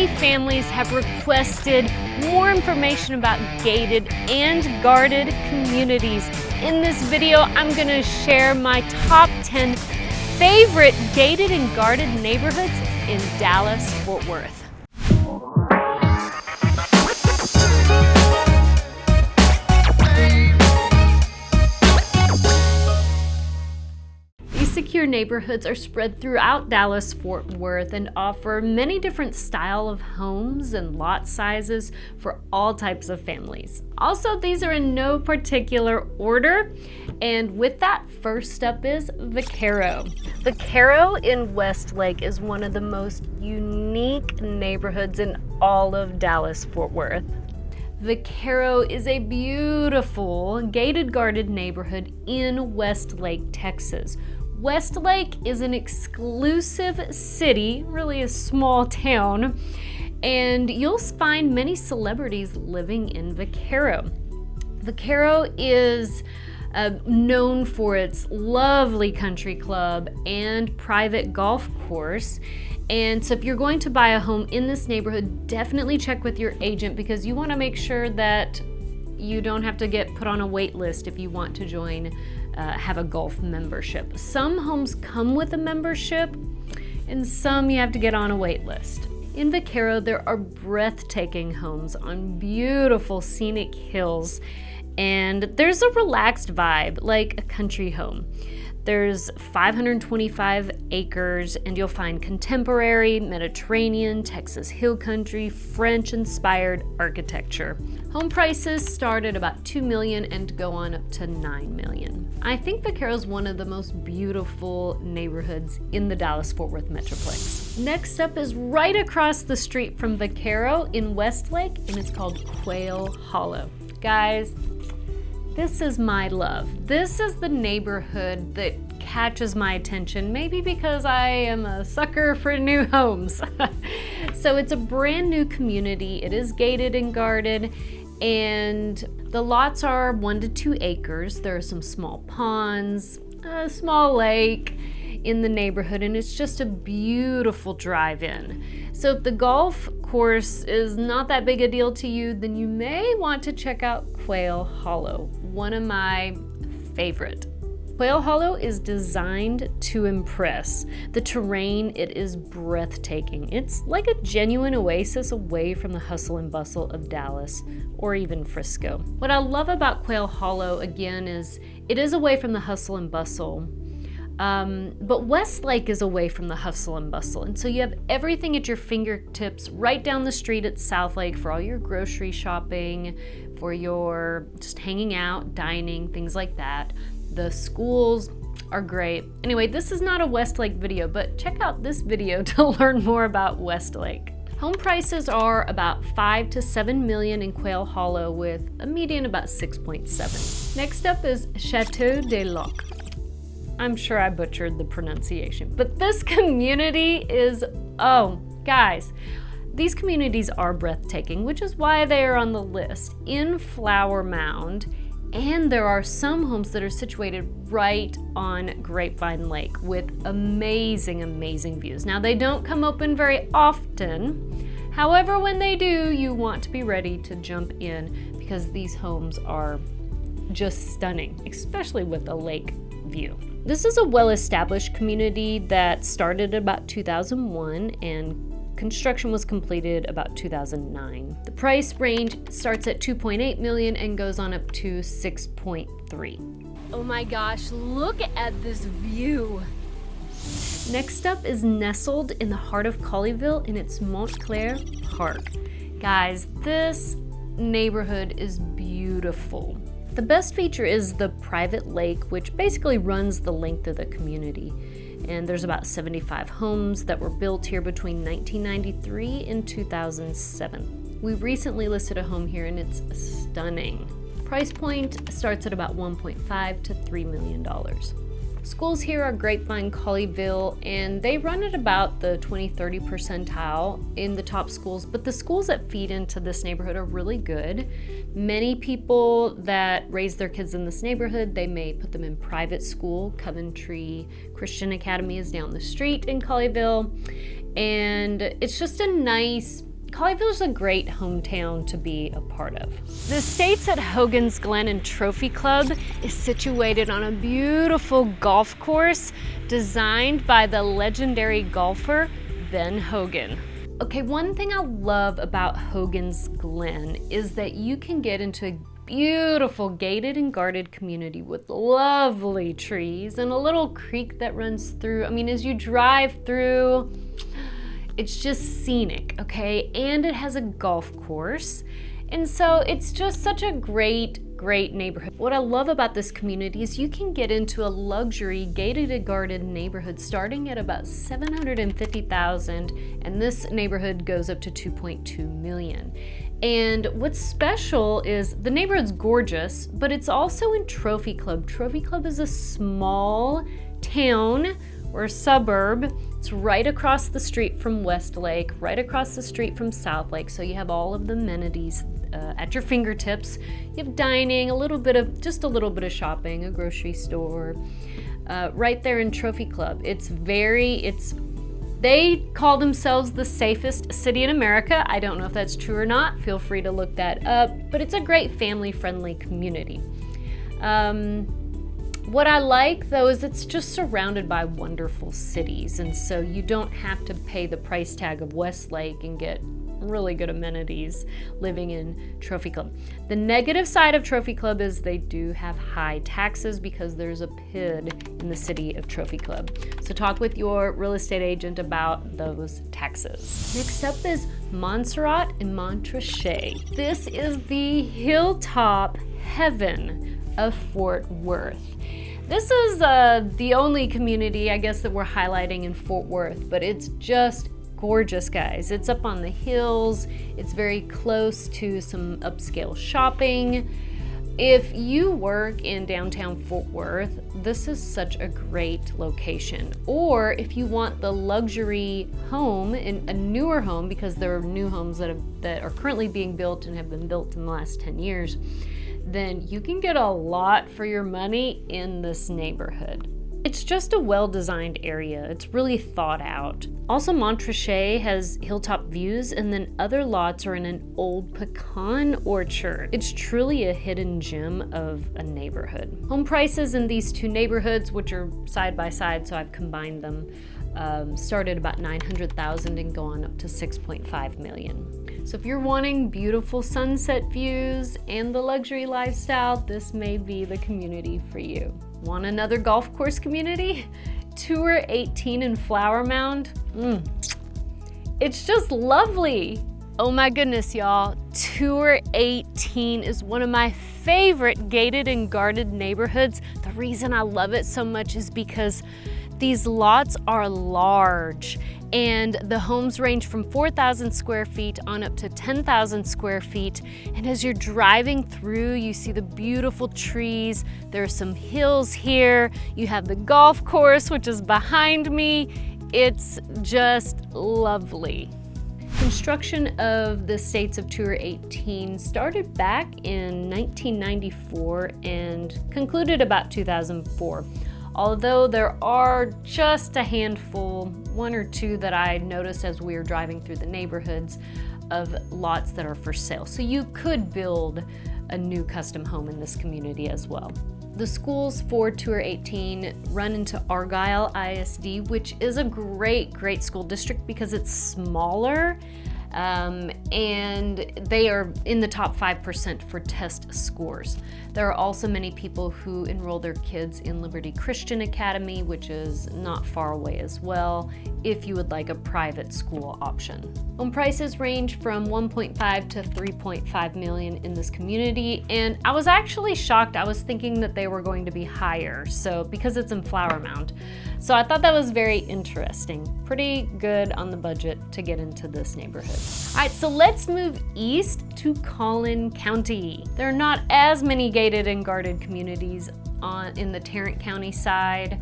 many families have requested more information about gated and guarded communities. In this video, I'm going to share my top 10 favorite gated and guarded neighborhoods in Dallas-Fort Worth. Secure neighborhoods are spread throughout Dallas-Fort Worth and offer many different style of homes and lot sizes for all types of families. Also, these are in no particular order, and with that, first up is Vaquero. Vaquero in Westlake is one of the most unique neighborhoods in all of Dallas-Fort Worth. Vaquero is a beautiful gated guarded neighborhood in Westlake, Texas. Westlake is an exclusive city, really a small town, and you'll find many celebrities living in Vaquero. Vaquero is known for its lovely country club and private golf course. And so if you're going to buy a home in this neighborhood, definitely check with your agent because you want to make sure that you don't have to get put on a wait list if you want to join have a golf membership. Some homes come with a membership and some you have to get on a wait list. In Vaquero, there are breathtaking homes on beautiful scenic hills, and there's a relaxed vibe like a country home. There's 525 acres, and you'll find contemporary, Mediterranean, Texas hill country, French-inspired architecture. Home prices start at about $2 million and go on up to $9 million. I think Vaquero is one of the most beautiful neighborhoods in the Dallas-Fort Worth Metroplex. Next up is right across the street from Vaquero in Westlake, and it's called Quail Hollow. Guys, this is my love. This is the neighborhood that catches my attention, maybe because I am a sucker for new homes. So it's a brand new community. It is gated and guarded, and the lots are 1 to 2 acres. There are some small ponds, a small lake in the neighborhood, and it's just a beautiful drive-in. So if the golf course is not that big a deal to you, then you may want to check out Quail Hollow, one of my favorite. Quail Hollow is designed to impress. The terrain, it is breathtaking. It's like a genuine oasis away from the hustle and bustle of Dallas or even Frisco. What I love about Quail Hollow, again, is it is away from the hustle and bustle. But Westlake is away from the hustle and bustle, and so you have everything at your fingertips right down the street at Southlake for all your grocery shopping, for your just hanging out, dining, things like that. The schools are great. Anyway, this is not a Westlake video, but check out this video to learn more about Westlake. Home prices are about $5 to $7 million in Quail Hollow with a median about 6.7. Next up is Chateau de Lock. I'm sure I butchered the pronunciation, but this community is, oh, guys, these communities are breathtaking, which is why they are on the list in Flower Mound, and there are some homes that are situated right on Grapevine Lake with amazing, amazing views. Now, they don't come open very often. However, when they do, you want to be ready to jump in because these homes are just stunning, especially with a lake view. This is a well-established community that started about 2001 and construction was completed about 2009. The price range starts at $2.8 million and goes on up to $6.3. Oh my gosh, look at this view. Next up is nestled in the heart of Colleyville and it's Montclair Park. Guys, this neighborhood is beautiful. The best feature is the private lake, which basically runs the length of the community. And there's about 75 homes that were built here between 1993 and 2007. We recently listed a home here and it's stunning. Price point starts at about $1.5 to $3 million. Schools here are Grapevine, Colleyville, and they run at about the 20-30 percentile in the top schools, but the schools that feed into this neighborhood are really good. Many people that raise their kids in this neighborhood, they may put them in private school. Coventry Christian Academy is down the street in Colleyville, and it's just a nice Colleyville's a great hometown to be a part of. The estates at Hogans Glen and Trophy Club is situated on a beautiful golf course designed by the legendary golfer Ben Hogan. Okay, one thing I love about Hogans Glen is that you can get into a beautiful gated and guarded community with lovely trees and a little creek that runs through. I mean, as you drive through, it's just scenic, okay? And it has a golf course. And so it's just such a great neighborhood. What I love about this community is you can get into a luxury gated and guarded neighborhood starting at about $750,000, and this neighborhood goes up to $2.2 million. And what's special is the neighborhood's gorgeous, but it's also in Trophy Club. Trophy Club is a small town or suburb. It's right across the street from Westlake, right across the street from Southlake. So you have all of the amenities at your fingertips. You have dining, just a little bit of shopping, a grocery store, right there in Trophy Club. They call themselves the safest city in America. I don't know if that's true or not. Feel free to look that up, but it's a great family-friendly community. What I like though is it's just surrounded by wonderful cities, and so you don't have to pay the price tag of Westlake and get really good amenities living in Trophy Club. The negative side of Trophy Club is they do have high taxes because there's a PID in the city of Trophy Club. So talk with your real estate agent about those taxes. Next up is Montserrat and Shea. This is the hilltop heaven of Fort Worth. This is the only community, I guess, that we're highlighting in Fort Worth, but it's just gorgeous, guys. It's up on the hills. It's very close to some upscale shopping. If you work in downtown Fort Worth, this is such a great location. Or if you want the luxury home, in a newer home, because there are new homes that are currently being built and have been built in the last 10 years, then you can get a lot for your money in this neighborhood. It's just a well-designed area. It's really thought out. Also, Montserrat has hilltop views, and then other lots are in an old pecan orchard. It's truly a hidden gem of a neighborhood. Home prices in these two neighborhoods, which are side by side, so I've combined them, started about $900,000 and go on up to $6.5 million. So if you're wanting beautiful sunset views and the luxury lifestyle, this may be the community for you. Want another golf course community? Tour 18 in Flower Mound. It's just lovely. Oh my goodness, y'all. Tour 18 is one of my favorite gated and guarded neighborhoods. The reason I love it so much is because these lots are large, and the homes range from 4,000 square feet on up to 10,000 square feet. And as you're driving through, you see the beautiful trees. There are some hills here. You have the golf course, which is behind me. It's just lovely. Construction of the Estates of Tour 18 started back in 1994 and concluded about 2004. Although there are just a handful, one or two that I noticed as we were driving through the neighborhoods of lots that are for sale. So you could build a new custom home in this community as well. The schools for Tour 18 run into Argyle ISD, which is a great school district because it's smaller, and they are in the top 5% for test scores. There are also many people who enroll their kids in Liberty Christian Academy, which is not far away as well, if you would like a private school option. Home prices range from 1.5 to 3.5 million in this community, and I was actually shocked. I was thinking that they were going to be higher, so because it's in Flower Mound. So I thought that was very interesting. Pretty good on the budget to get into this neighborhood. All right, so let's move east to Collin County. There are not as many gated and guarded communities in the Tarrant County side.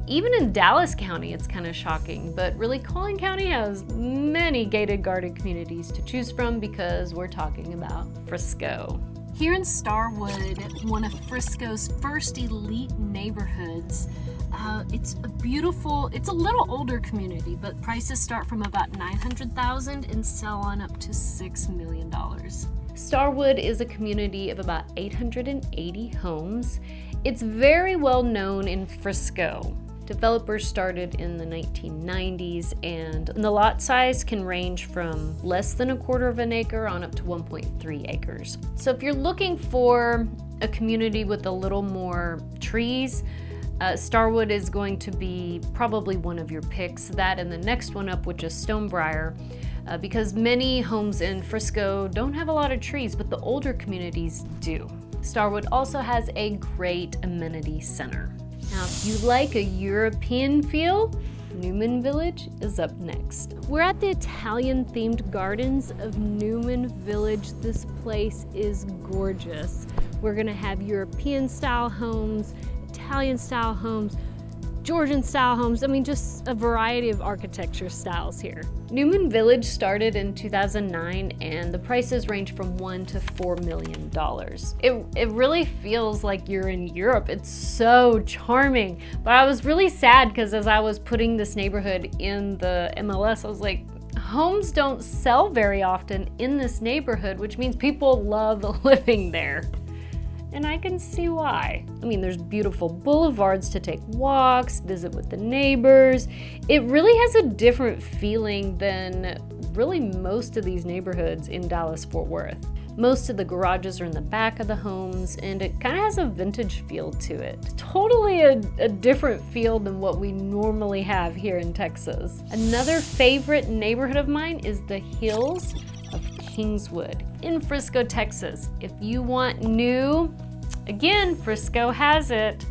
Even in Dallas County, it's kind of shocking, but really Collin County has many gated guarded communities to choose from because we're talking about Frisco. Here in Starwood, one of Frisco's first elite neighborhoods, It's a beautiful, it's a little older community, but prices start from about $900,000 and sell on up to $6 million. Starwood is a community of about 880 homes. It's very well known in Frisco. Developers started in the 1990s, and the lot size can range from less than a quarter of an acre on up to 1.3 acres. So if you're looking for a community with a little more trees, Starwood is going to be probably one of your picks. That and the next one up, which is Stonebriar, because many homes in Frisco don't have a lot of trees, but the older communities do. Starwood also has a great amenity center. Now, if you like a European feel, Newman Village is up next. We're at the Italian-themed gardens of Newman Village. This place is gorgeous. We're gonna have European-style homes, Italian-style homes, Georgian-style homes. I mean, just a variety of architecture styles here. Newman Village started in 2009, and the prices range from $1 to $4 million. It really feels like you're in Europe. It's so charming. But I was really sad because as I was putting this neighborhood in the MLS, I was like, homes don't sell very often in this neighborhood, which means people love living there. And I can see why. I mean, there's beautiful boulevards to take walks, visit with the neighbors. It really has a different feeling than really most of these neighborhoods in Dallas-Fort Worth. Most of the garages are in the back of the homes, and it kind of has a vintage feel to it. Totally a different feel than what we normally have here in Texas. Another favorite neighborhood of mine is the Hills of Kingswood in Frisco, Texas. If you want new, again, Frisco has it.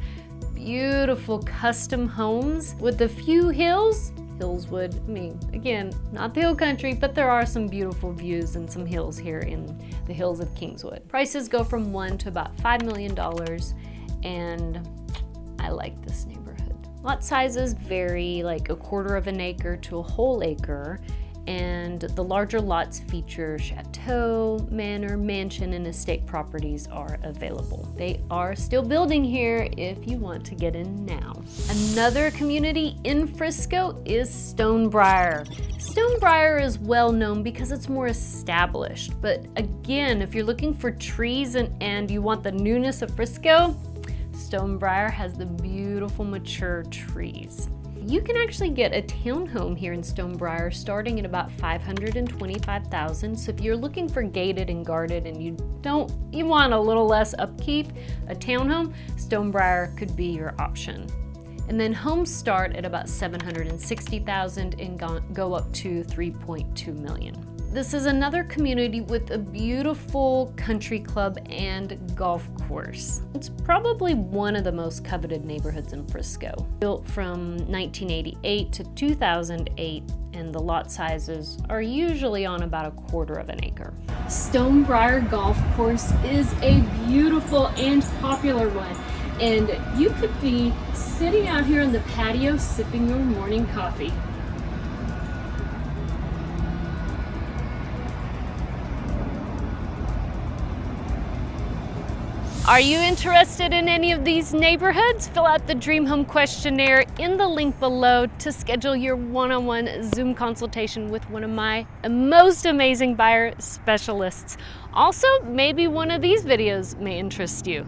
Beautiful custom homes with a few hills. Hillswood, I mean, again, not the hill country, but there are some beautiful views and some hills here in the Hills of Kingswood. Prices go from $1 to about $5 million, and I like this neighborhood. Lot sizes vary, like a quarter of an acre to a whole acre, and the larger lots feature chateau, manor, mansion, and estate properties are available. They are still building here if you want to get in now. Another community in Frisco is Stonebriar. Stonebriar is well known because it's more established, but again, if you're looking for trees and you want the newness of Frisco, Stonebriar has the beautiful mature trees. You can actually get a townhome here in Stonebriar starting at about $525,000. So if you're looking for gated and guarded and you want a little less upkeep, a townhome, Stonebriar could be your option. And then homes start at about $760,000 and go up to $3.2 million. This is another community with a beautiful country club and golf course. It's probably one of the most coveted neighborhoods in Frisco. Built from 1988 to 2008, and the lot sizes are usually on about a quarter of an acre. Stonebriar Golf Course is a beautiful and popular one. And you could be sitting out here on the patio sipping your morning coffee. Are you interested in any of these neighborhoods? Fill out the Dream Home questionnaire in the link below to schedule your one-on-one Zoom consultation with one of my most amazing buyer specialists. Also, maybe one of these videos may interest you.